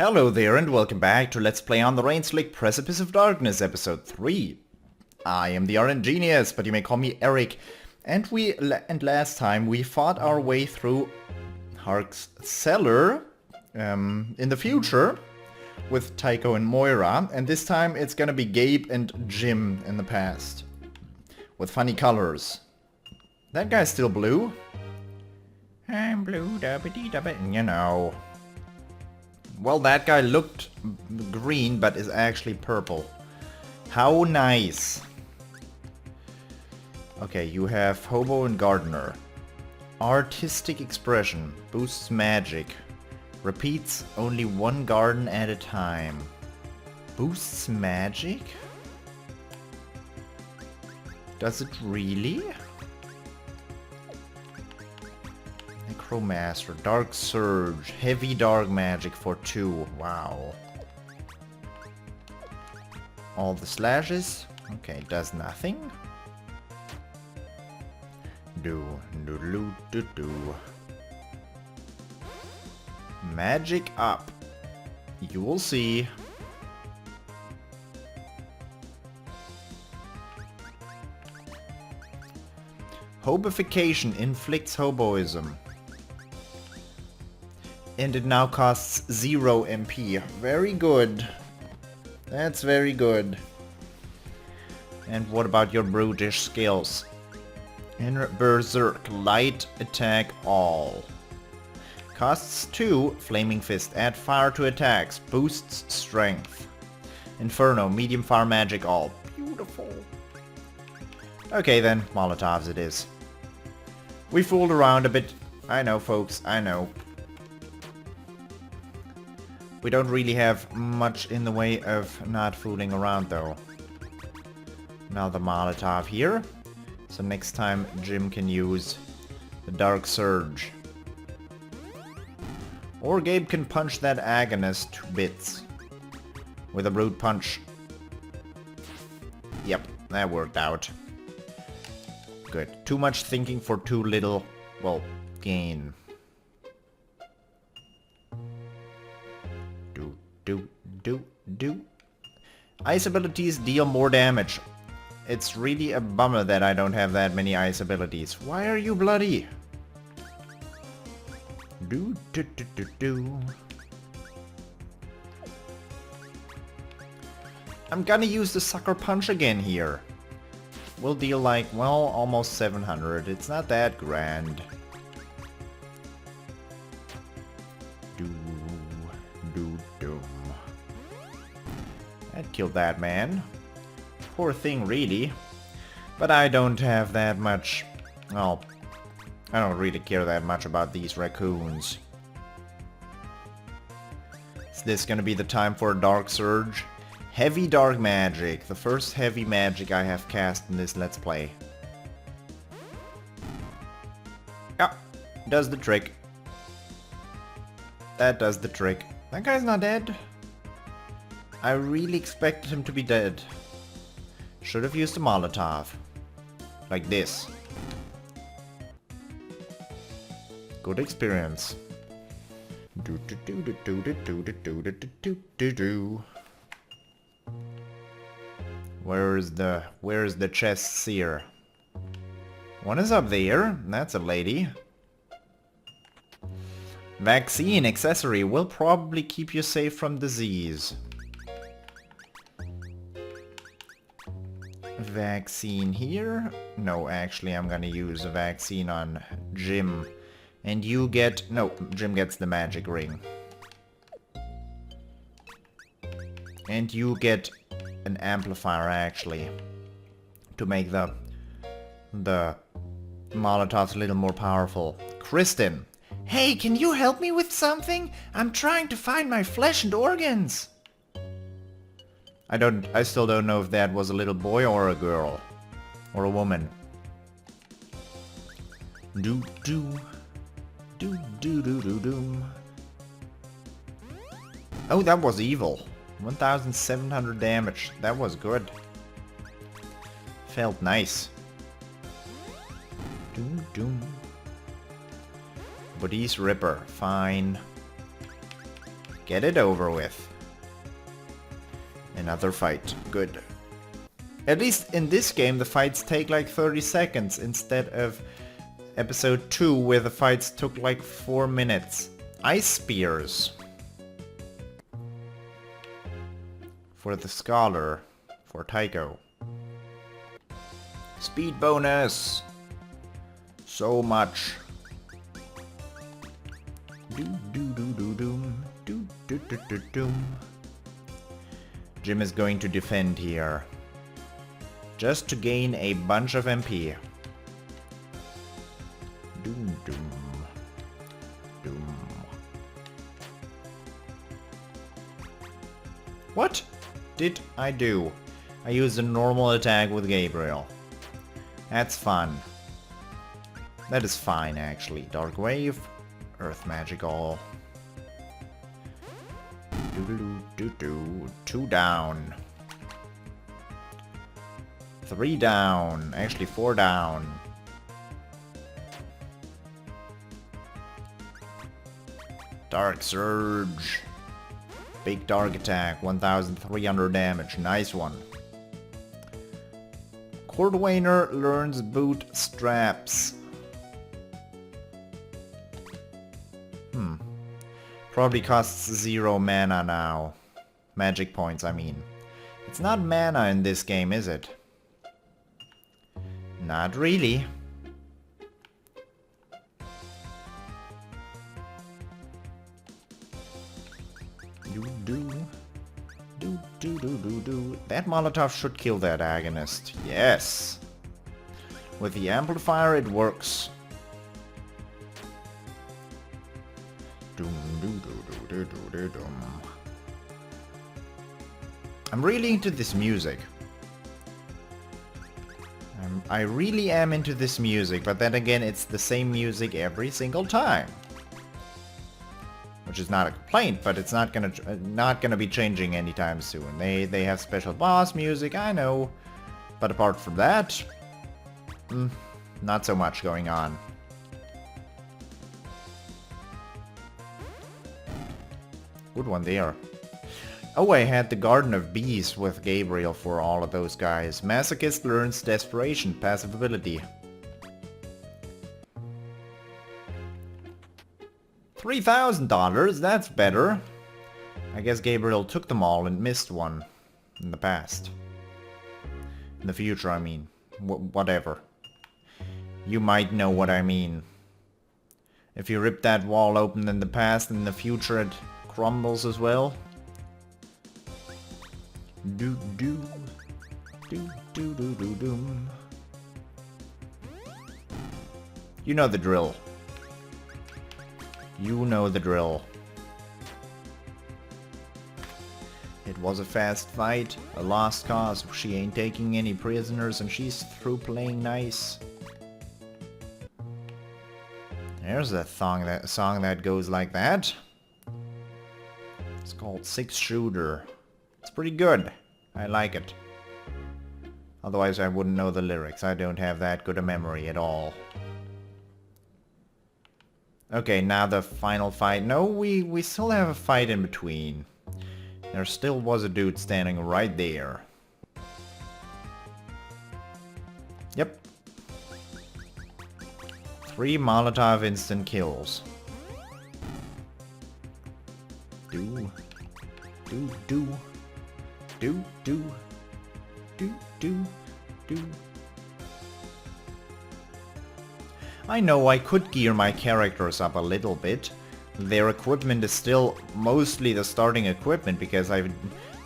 Hello there and welcome back to Let's Play on the Rain.Slick Precipice of Darkness episode 3. I am the RNGenius, but you may call me Eric. And last time we fought our way through Hark's cellar in the future with Tycho and Moira, and this time it's gonna be Gabe and Jim in the past. With funny colors. That guy's still blue. I'm blue, da-ba-dee-da-ba, you know. Well, that guy looked green, but is actually purple. How nice. Okay, you have Hobo and Gardener. Artistic expression. Boosts magic. Repeats only one garden at a time. Boosts magic? Does it really? Necromaster, Dark Surge, Heavy Dark Magic for 2. Wow. All the slashes. Okay, does nothing. Do. Magic up. You will see. Hobification inflicts hoboism. And it now costs 0 MP. Very good. That's very good. And what about your brutish skills? In Berserk, light attack all. Costs 2, Flaming Fist, add fire to attacks, boosts strength. Inferno, medium fire magic all. Beautiful. Okay then, Molotovs it is. We fooled around a bit. I know folks, I know. We don't really have much in the way of not fooling around though. Another Molotov here. So next time Jim can use the Dark Surge. Or Gabe can punch that agonist to bits. With a brute punch. Yep, that worked out. Good. Too much thinking for too little, well, gain. Do. Ice abilities deal more damage. It's really a bummer that I don't have that many ice abilities. Why are you bloody? Do. I'm gonna use the sucker punch again here. We'll deal like, well, almost 700. It's not that grand. Doom. That killed that man. Poor thing, really. But I don't have that much... Well, I don't really care that much about these raccoons. Is this gonna be the time for a Dark Surge? Heavy Dark Magic. The first heavy magic I have cast in this Let's Play. Yeah, does the trick. That does the trick. That guy's not dead. I really expected him to be dead. Should have used a Molotov. Like this. Good experience. Where's the chests here? One is up there. That's a lady. Vaccine accessory will probably keep you safe from disease. Vaccine here? No, actually I'm gonna use a vaccine on Jim. And you get... No, Jim gets the magic ring. And you get an amplifier actually. To make the Molotovs a little more powerful. Kristen! Hey, can you help me with something? I'm trying to find my flesh and organs. I still don't know if that was a little boy or a girl. Or a woman. Do. Oh, that was evil. 1,700 damage. That was good. Felt nice. But he's Ripper. Fine. Get it over with. Another fight. Good. At least in this game the fights take like 30 seconds instead of episode 2 where the fights took like 4 minutes. Ice spears. For the scholar. For Tycho. Speed bonus. So much. Jim is going to defend here. Just to gain a bunch of MP. Doom, doom, doom. What did I do? I used a normal attack with Gabriel. That's fun. That is fine, actually. Dark Wave, Earth Magical. Doo-doo-doo-doo-doo. 2 down. 3 down. Actually, 4 down. Dark Surge. Big dark attack. 1300 damage. Nice one. Cordwainer learns boot straps. Probably costs 0 mana now. Magic points, I mean. It's not mana in this game, is it? Not really. That Molotov should kill that agonist. Yes. With the amplifier it works. I'm really into this music. I really am into this music, but then again it's the same music every single time. Which is not a complaint, but it's not gonna be changing anytime soon. They have special boss music, I know. But apart from that, not so much going on. Good one there. Oh, I had the Garden of Bees with Gabriel for all of those guys. Masochist learns Desperation, passive ability. $3,000, that's better. I guess Gabriel took them all and missed one. In the past. In the future, I mean. Whatever. You might know what I mean. If you rip that wall open in the past, in the future it crumbles as well. Do do do do do do doom. You know the drill. You know the drill. It was a fast fight, a lost cause. She ain't taking any prisoners and she's through playing nice. There's a song that goes like that. It's called 6 Shooter. It's pretty good. I like it. Otherwise I wouldn't know the lyrics. I don't have that good a memory at all. Okay, now the final fight. No, we still have a fight in between. There still was a dude standing right there. Yep. 3 Molotov instant kills. Do. I know I could gear my characters up a little bit. Their equipment is still mostly the starting equipment because I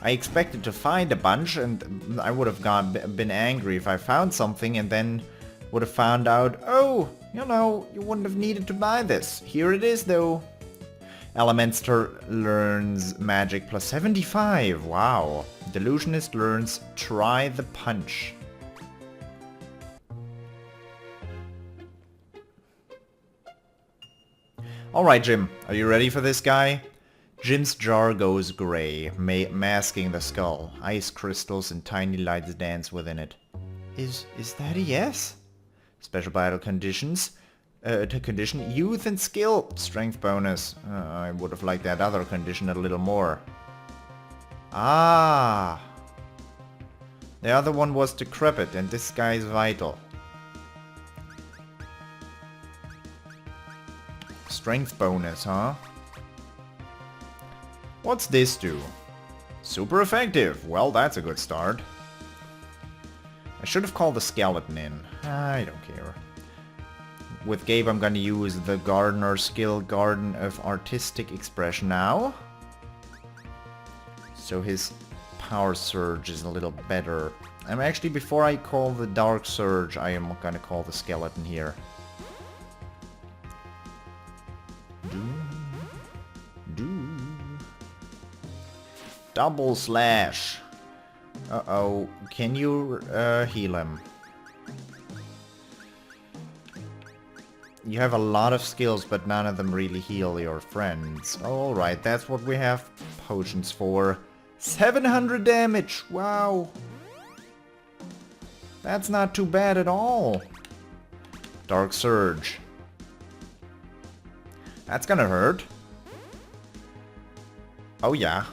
expected to find a bunch and I would have been angry if I found something and then would have found out, oh, you know, you wouldn't have needed to buy this. Here it is though. Elementor learns magic plus 75. Wow. Delusionist learns try the punch. Alright, Jim. Are you ready for this guy? Jim's jar goes grey, masking the skull. Ice crystals and tiny lights dance within it. Is that a yes? Special battle conditions. condition. Youth and skill. Strength bonus. I would have liked that other condition a little more. Ah. The other one was decrepit and this guy is vital. Strength bonus, huh? What's this do? Super effective. Well, that's a good start. I should have called the skeleton in. I don't care. With Gabe, I'm gonna use the gardener skill, Garden of Artistic Expression now. So his power surge is a little better. I'm actually, before I call the dark surge, I am gonna call the skeleton here. Double slash. Uh-oh. Can you heal him? You have a lot of skills, but none of them really heal your friends. Alright, that's what we have potions for. 700 damage! Wow! That's not too bad at all. Dark Surge. That's gonna hurt. Oh yeah.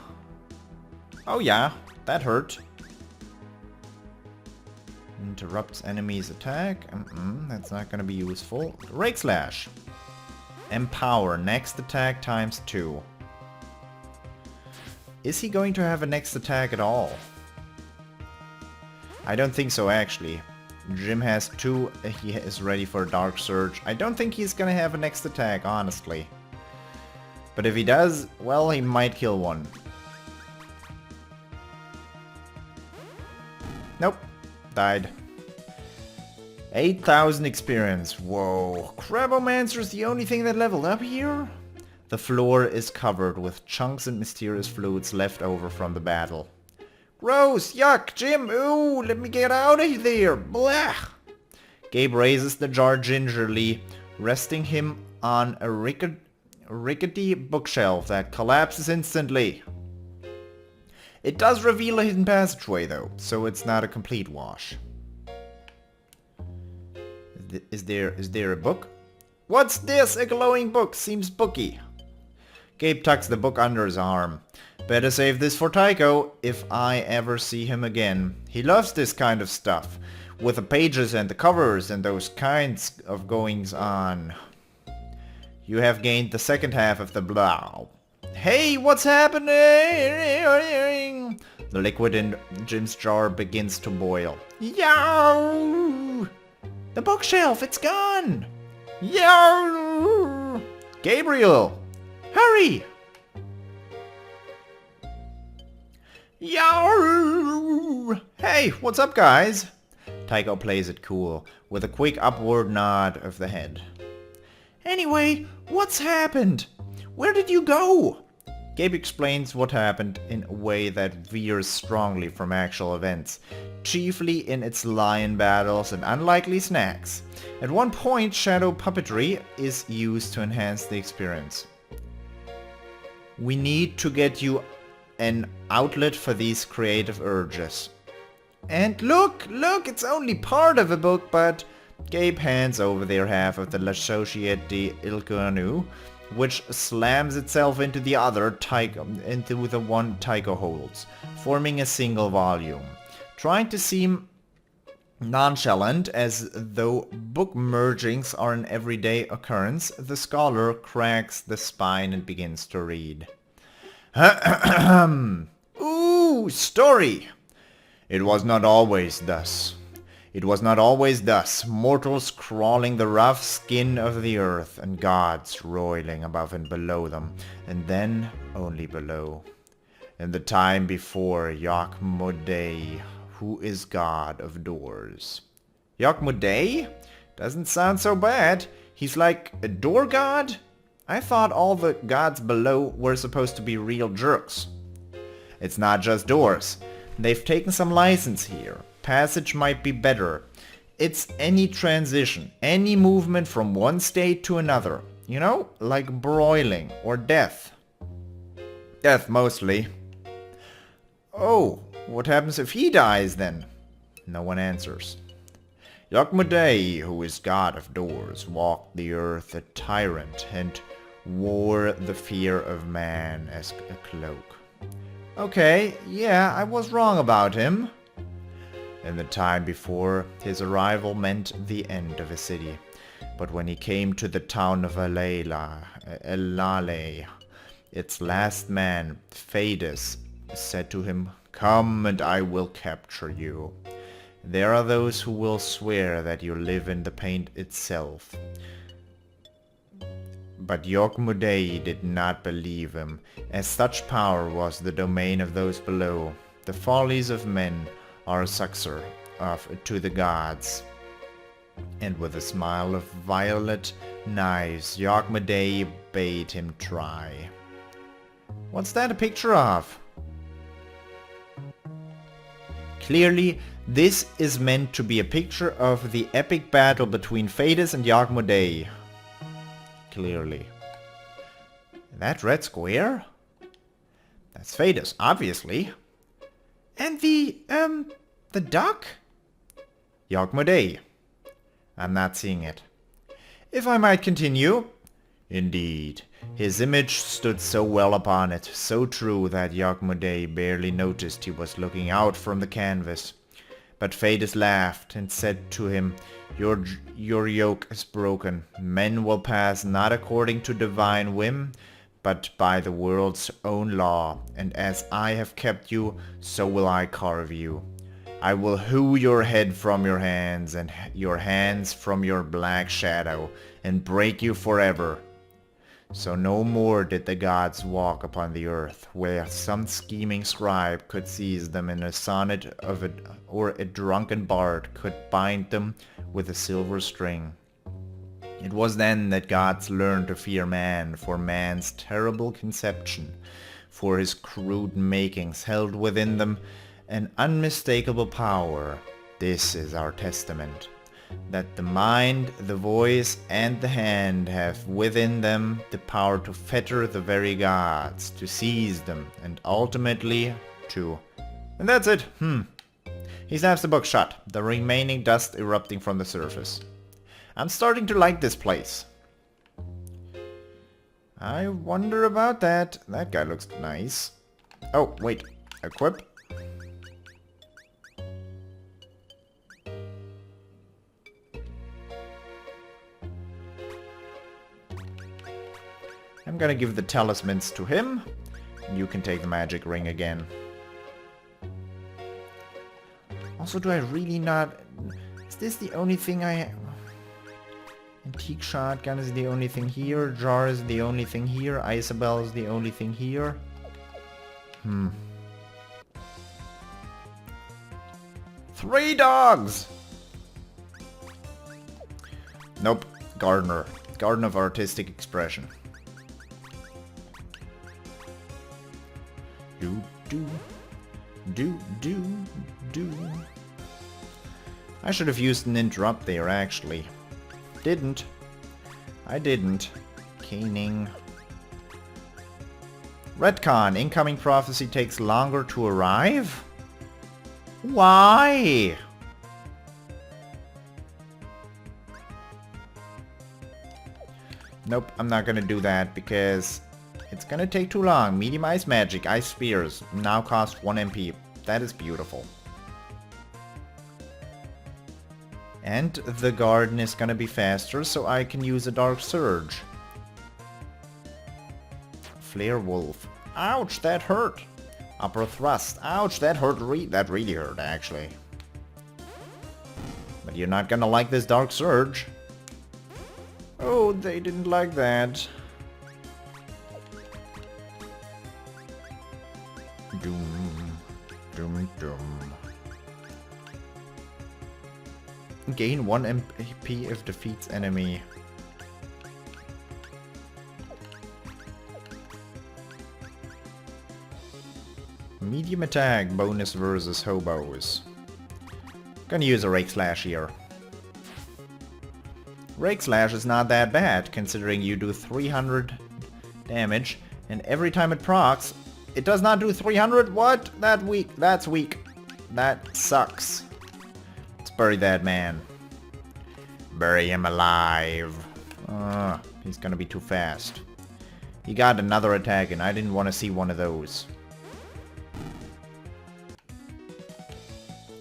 Oh yeah, that hurt. Interrupts enemy's attack. That's not gonna be useful. Rake Slash. Empower. Next attack times 2. Is he going to have a next attack at all? I don't think so, actually. Jim has 2. He is ready for a Dark Surge. I don't think he's gonna have a next attack, honestly. But if he does, well, he might kill one. Nope. Died. 8,000 experience. Whoa. Crabomancer's the only thing that leveled up here? The floor is covered with chunks and mysterious fluids left over from the battle. Gross! Yuck! Jim! Ooh! Let me get out of there! Blah! Gabe raises the jar gingerly, resting him on a rickety bookshelf that collapses instantly. It does reveal a hidden passageway though, so it's not a complete wash. Is there a book? What's this? A glowing book. Seems booky. Gabe tucks the book under his arm. Better save this for Tycho, if I ever see him again. He loves this kind of stuff, with the pages and the covers and those kinds of goings on. You have gained the second half of the blah. Hey, what's happening? The liquid in Jim's jar begins to boil. Yow! The bookshelf, it's gone! Yow! Gabriel! Hurry! Yow! Hey, what's up, guys? Tycho plays it cool, with a quick upward nod of the head. Anyway, what's happened? Where did you go? Gabe explains what happened in a way that veers strongly from actual events, chiefly in its lion battles and unlikely snacks. At one point, shadow puppetry is used to enhance the experience. We need to get you an outlet for these creative urges. And look, it's only part of a book, but Gabe hands over their half of the L'Associate d'Ilconu, which slams itself into the other into the one Tycho holds, forming a single volume. Trying to seem nonchalant, as though book mergings are an everyday occurrence, the scholar cracks the spine and begins to read. Ooh, story! It was not always thus. It was not always thus, mortals crawling the rough skin of the earth, and gods roiling above and below them, and then only below. In the time before Yokmudei, who is god of doors. Yokmudei? Doesn't sound so bad. He's like a door god? I thought all the gods below were supposed to be real jerks. It's not just doors. They've taken some license here. Passage might be better. It's any transition, any movement from one state to another. You know, like broiling or death. Death mostly. Oh, what happens if he dies then? No one answers. Yokmudei, who is god of doors, walked the earth a tyrant and wore the fear of man as a cloak. Okay, yeah, I was wrong about him. In the time before, his arrival meant the end of a city. But when he came to the town of Elale, its last man, Phaedus, said to him, "Come and I will capture you." There are those who will swear that you live in the paint itself. But Yokmudei did not believe him, as such power was the domain of those below. The follies of men are a succor to the gods. And with a smile of violet knives, Yokmudei bade him try. What's that a picture of? Clearly, this is meant to be a picture of the epic battle between Phaedus and Yokmudei. Clearly. That red square? That's Phaedus, obviously. And the duck? Yokmudei. I'm not seeing it. If I might continue. Indeed, his image stood so well upon it, so true that Yokmudei barely noticed he was looking out from the canvas. But Phaedus laughed and said to him, Your yoke is broken. Men will pass not according to divine whim, but by the world's own law. And as I have kept you, so will I carve you. I will hew your head from your hands, and your hands from your black shadow, and break you forever. So no more did the gods walk upon the earth, where some scheming scribe could seize them in a sonnet or a drunken bard could bind them with a silver string. It was then that gods learned to fear man for man's terrible conception, for his crude makings held within them an unmistakable power. This is our testament. That the mind, the voice, and the hand have within them the power to fetter the very gods, to seize them, and ultimately to... And that's it. He snaps the book shut, the remaining dust erupting from the surface. I'm starting to like this place. I wonder about that. That guy looks nice. Oh, wait. Equip. I'm gonna give the talismans to him. You can take the magic ring again. Also, do I really not... Is this the only thing I... Antique shotgun is the only thing here. Jar is the only thing here. Isabel is the only thing here. 3 dogs! Nope. Gardener. Garden of artistic expression. Do. I should have used an interrupt there, actually. Didn't. I didn't. Caning. Retcon. Incoming prophecy takes longer to arrive? Why? Nope, I'm not gonna do that because it's gonna take too long. Medium ice magic, ice spheres, now cost 1 MP. That is beautiful. And the garden is gonna be faster, so I can use a dark surge. Flare wolf. Ouch, that hurt. Upper thrust. Ouch, that hurt. That really hurt, actually. But you're not gonna like this dark surge. Oh, they didn't like that. Doom. Doom. Gain 1 MP if defeats enemy. Medium attack bonus versus hobos. Gonna use a Rake Slash here. Rake Slash is not that bad, considering you do 300 damage, and every time it procs, it does not do 300? What? That's weak. That sucks. Let's bury that man. Bury him alive. He's gonna be too fast. He got another attack and I didn't want to see one of those.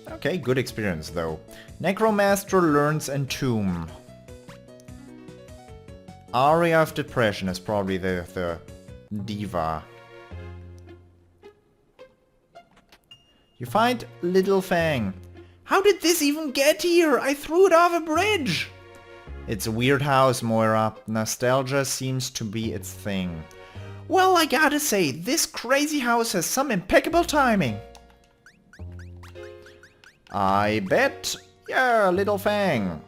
Okay, good experience though. Necromancer learns Entomb. Aria of Depression is probably the diva. You find Little Fang. How did this even get here? I threw it off a bridge! It's a weird house, Moira. Nostalgia seems to be its thing. Well, I gotta say, this crazy house has some impeccable timing. I bet. Yeah, Little Fang.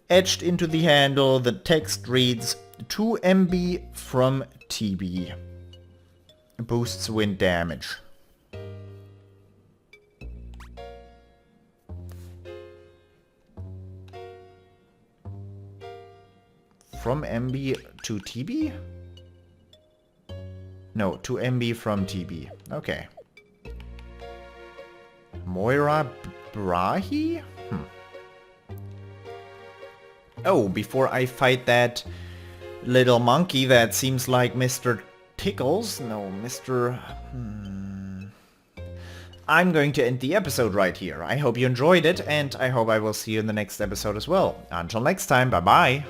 Etched into the handle, the text reads 2 MB from TB. Boosts wind damage. From MB to TB? No, to MB from TB. Okay. Moira Brahi? Oh, before I fight that little monkey that seems like Mr. Tickles. No, Mr. I'm going to end the episode right here. I hope you enjoyed it, and I hope I will see you in the next episode as well. Until next time, bye-bye.